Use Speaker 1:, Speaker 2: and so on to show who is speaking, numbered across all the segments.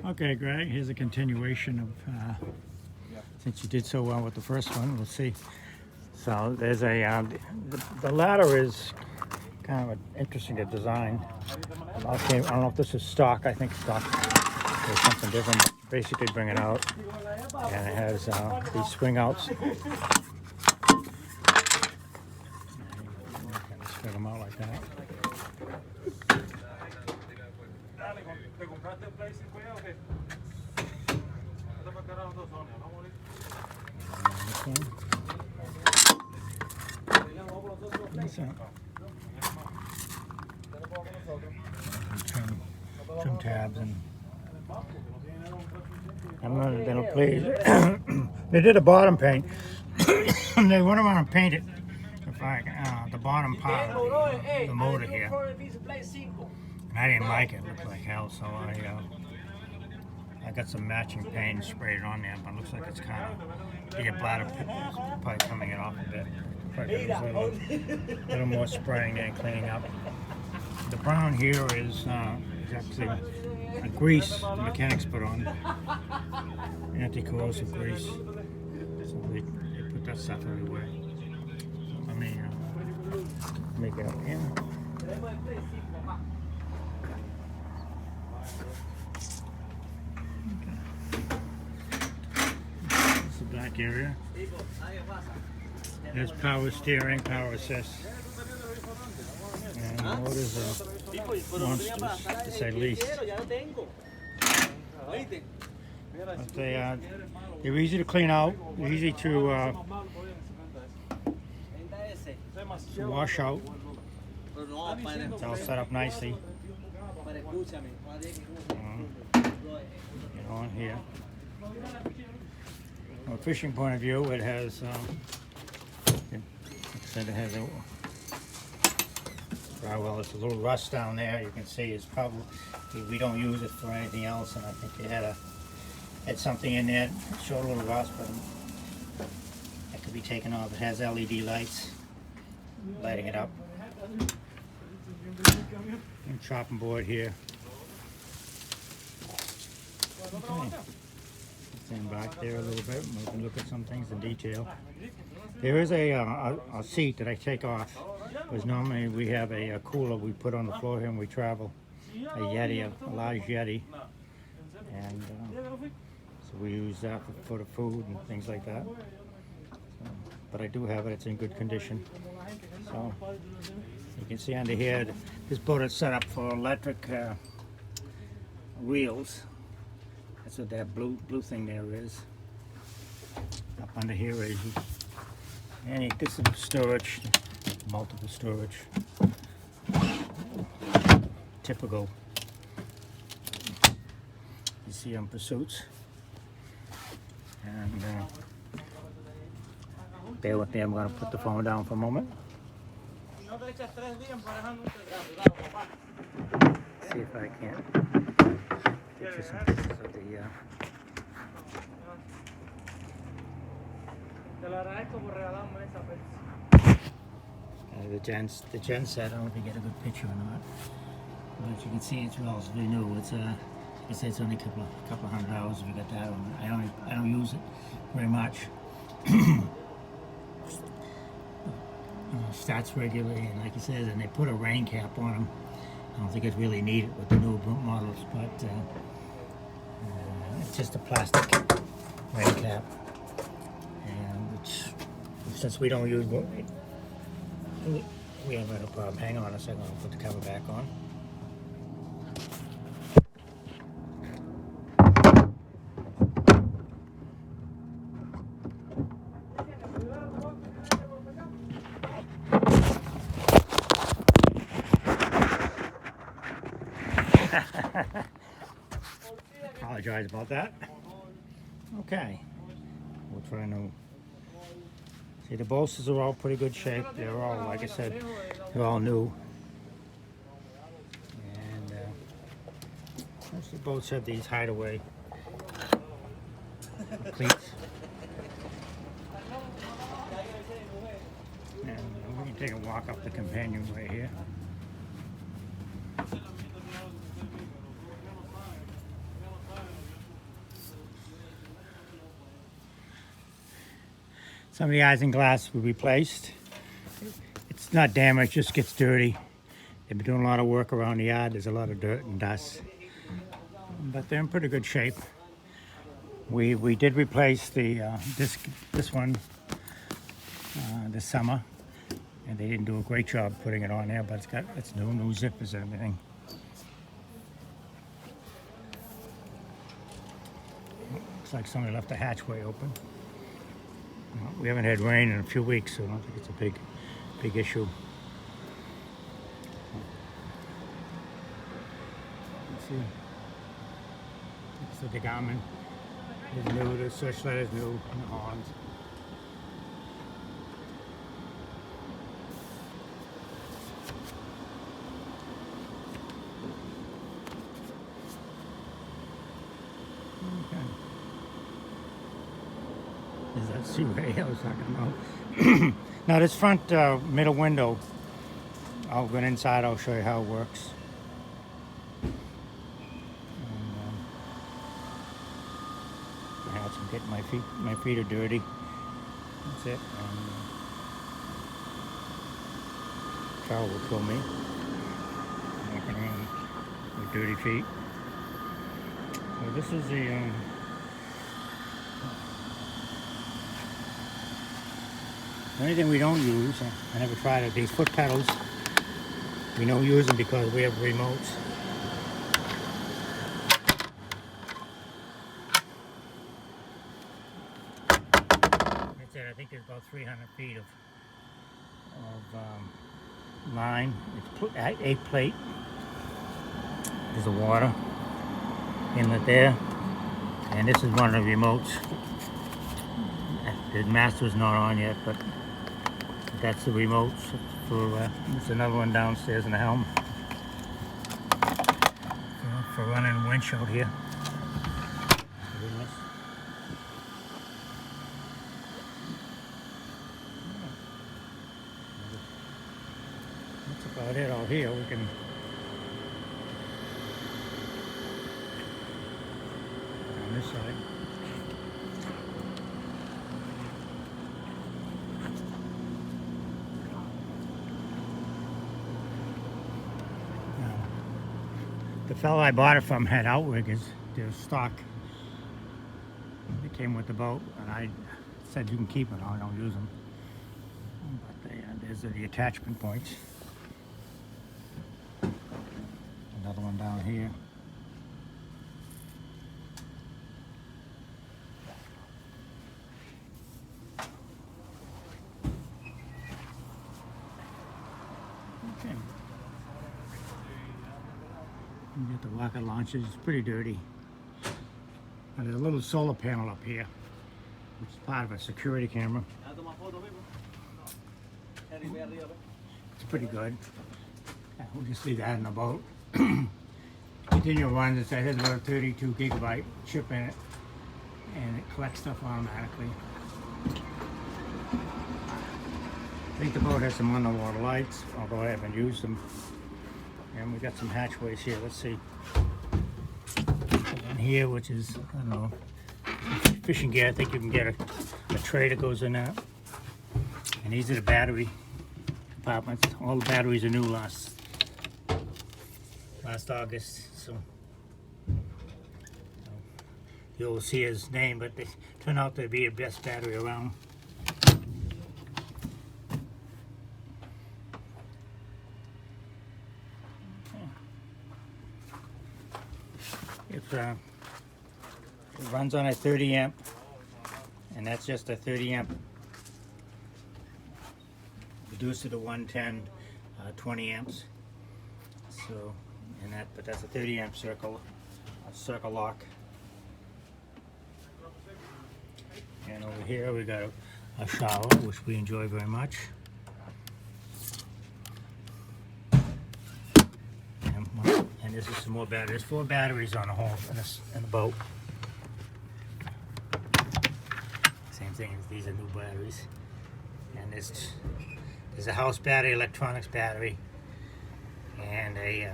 Speaker 1: Okay, Greg, here's a continuation of, since you did so well with the first one, we'll see. So there's a, the ladder is kind of interesting to design. Okay, I don't know if this is stock, I think stock is something different. Basically bring it out, and it has these swing outs. Swing them out like that. Trim tabs and I'm gonna please. They did a bottom paint. They went around and painted the bottom part of the motor here. And I didn't like it. It looked like hell, so I got some matching paint sprayed on there, but it looks like it's kind of the bladder pipe coming it off a bit. Probably a little more spraying there and cleaning up. The brown here is actually a grease the mechanics put on, anti-corrosive grease. So they put that stuff everywhere. Let me make it up here. This is the back area. There's power steering, power assist. And the motors are monsters, to say the least. But they're easy to clean out, easy to wash out. It's all set up nicely. On here. From a fishing point of view, it has, like I said, it has a well, it's a little rust down there. You can see it's probably, we don't use it for anything else, and I think they had something in there. It showed a little rust, but it could be taken off. It has LED lights lighting it up. And chopping board here. Okay. Stand back there a little bit and we can look at some things in detail. There is a seat that I take off, because normally we have a cooler we put on the floor here when we travel, a Yeti, a large Yeti, and so we use that for the food and things like that. So, but I do have it, it's in good condition. So you can see under here, this boat is set up for electric wheels. That's what that blue thing there is. Up under here is, and you get some storage, multiple storage. Typical. You see on Pursuits. And bear with me, I'm going to put the phone down for a moment. See if I can get you some pieces of the gen set. I don't know if you get a good picture or not, but you can see it's relatively new. It's it's only a couple of hundred hours if you got that on. I don't use it very much. Starts regularly, and like you said, and they put a rain cap on them. I don't think it's really needed with the new models, but it's just a plastic rain cap, and which, since we don't use it, we haven't had a problem. Hang on a second, I'll put the cover back on. Apologize about that. Okay, we'll try to see, the bolsters are all pretty good shape. They're all, like I said, they're all new. And most of the boats have these hideaway cleats. And we can take a walk up the companionway here. Some of the isinglass we replaced. It's not damaged, just gets dirty. They've been doing a lot of work around the yard. There's a lot of dirt and dust, but they're in pretty good shape. We did replace the this one this summer, and they didn't do a great job putting it on there, but it's new zippers and everything. Looks like somebody left the hatchway open. We haven't had rain in a few weeks, so I don't think it's a big issue. Let's see. So the garment is new, the searchlight is new, and the horns. Okay. Is that Sabri I was talking about? Now this front middle window, I'll go inside, I'll show you how it works. I'm getting my feet are dirty. That's it. Carl will kill me. I'm walking around with dirty feet. So this is the only thing we don't use. I never tried it. These foot pedals, we don't use them because we have remotes. I think there's about 300 feet of line. It's 8 plate. There's a water inlet there, and this is one of the remotes. The master's not on yet, but that's the remote for. There's another one downstairs in the helm for running winch out here. That's about it out here. We can on this side. The fellow I bought it from had outriggers. They're stock. They came with the boat, and I said you can keep them. I don't use them. But there's the attachment points. Another one down here. Okay. You get the rocket launchers. It's pretty dirty. And there's a little solar panel up here, which is part of a security camera. It's pretty good. We'll just leave that in the boat. Continue runs. It has about a 32 gigabyte chip in it, and it collects stuff automatically. I think the boat has some underwater lights, although I haven't used them. And we got some hatchways here. Let's see. And here, which is, I don't know, fishing gear. I think you can get a tray that goes in that. And these are the battery compartments. All the batteries are new last August. So you'll see his name, but they turn out to be the best battery around. It runs on a 30 amp, and that's just a 30 amp reduced to 110, 20 amps. So, but that's a 30 amp circle lock. And over here we got a shower, which we enjoy very much. And this is some more batteries. 4 batteries on the whole in the boat. Same thing as these are new batteries. And there's a house battery, electronics battery, and a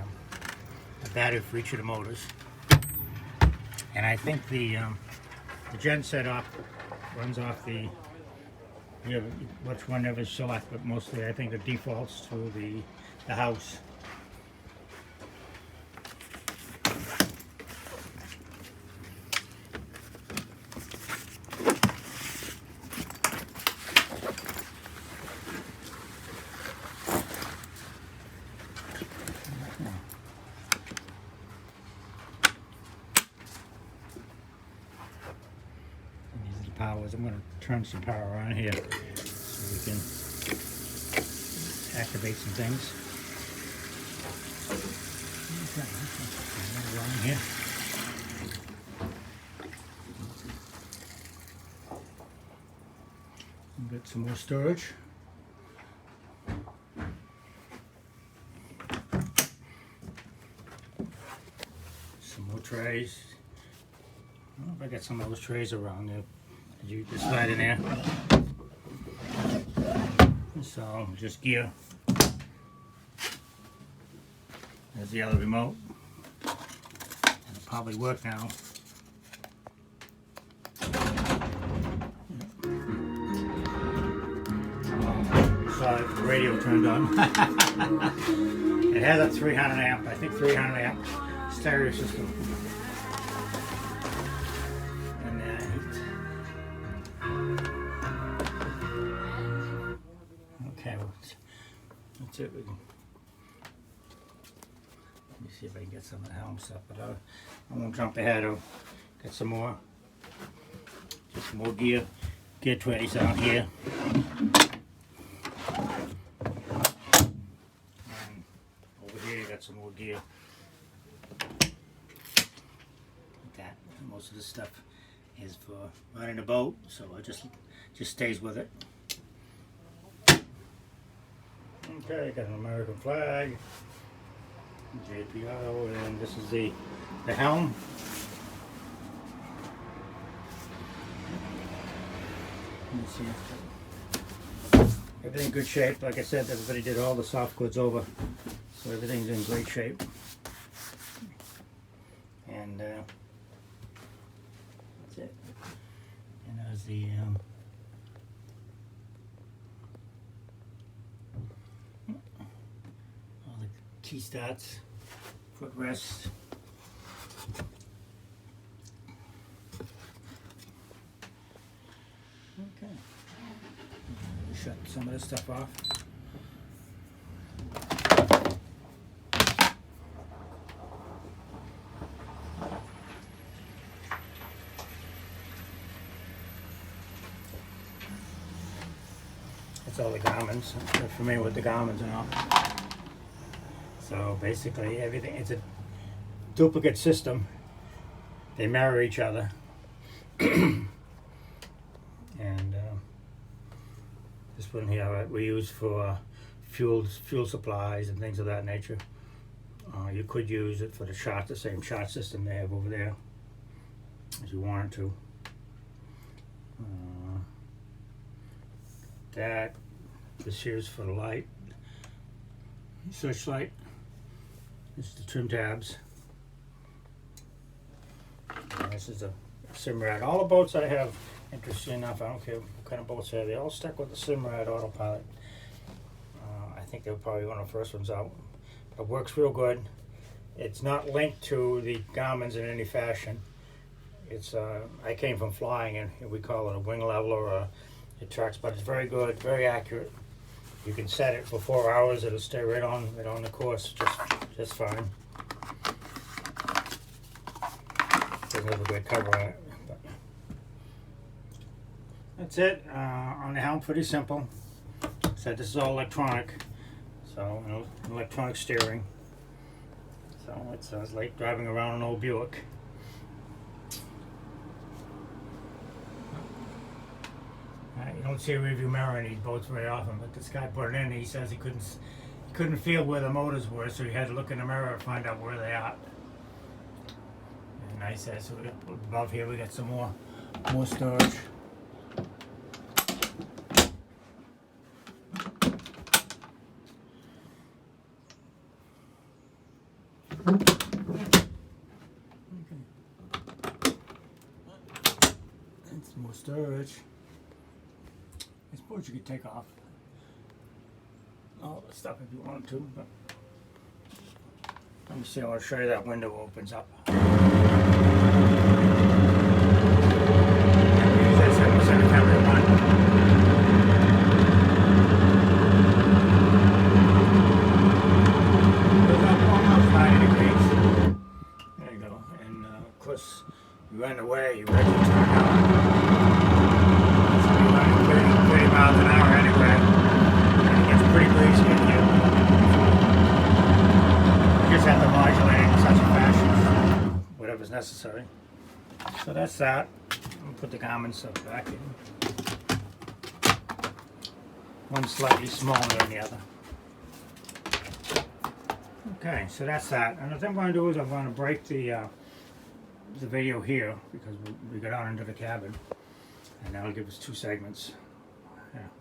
Speaker 1: battery for each of the motors. And I think the gen set runs off the Yeah, which one ever select, but mostly I think it defaults to the house. Powers. I'm going to turn some power on here so we can activate some things. Okay, on here. We've got some more storage. Some more trays. I don't know if I got some of those trays around there. You just slide in there. So just gear. There's the other remote. It'll probably work now. Saw the radio turned on. It has a 300 amp, I think 300 amp stereo system. Okay, well, that's it. Let me see if I can get some of the helm stuff, but I won't jump ahead. I'll get some more, just some more gear trays out here. And over here, you got some more gear. Like that. Most of this stuff is for running a boat, so it just stays with it. Okay, got an American flag, JPO, and this is the helm. Let me see. Everything in good shape. Like I said, everybody did all the soft goods over, so everything's in great shape. And that's it. And there's the key starts, footrests. Okay. Shut some of this stuff off. That's all the garments. I'm familiar with the garments and all. So basically everything, it's a duplicate system. They mirror each other. And this one here we use for fuel supplies and things of that nature. You could use it for the same shot system they have over there, if you wanted to. This here's for the light, searchlight. This is the trim tabs. And this is a Simrad. All the boats I have, interesting enough, I don't care what kind of boats I have, they all stuck with the Simrad autopilot. I think they were probably one of the first ones out. It works real good. It's not linked to the Garmin's in any fashion. It's I came from flying, and we call it a wing leveler or it tracks, but it's very good, very accurate. You can set it for 4 hours; it'll stay right on the course, just fine. Doesn't have a good cover on it. But that's it. On the helm, pretty simple. So this is all electronic. So electronic steering. So it's like driving around an old Buick. You don't see a rearview mirror in these boats very often, but this guy put it in. He says he couldn't feel where the motors were, so he had to look in the mirror to find out where they are. And nice. So above here we got some more storage. And some more storage. It's suppose you could take off all the stuff if you want to, but let me see, I want to show you that window opens up. Use that 7% camera one. Goes up almost 90 degrees. There you go. And of course, you run away, you ready to turn out. So you're running 30 miles an hour anyway. And it gets pretty breezy in here. You just have to modulate in such a fashion, whatever's necessary. So that's that. I'll put the garments back in. One slightly smaller than the other. Okay, so that's that. And what I'm going to do is I'm going to break the video here because we got out into the cabin, and that'll give us 2 segments. Yeah.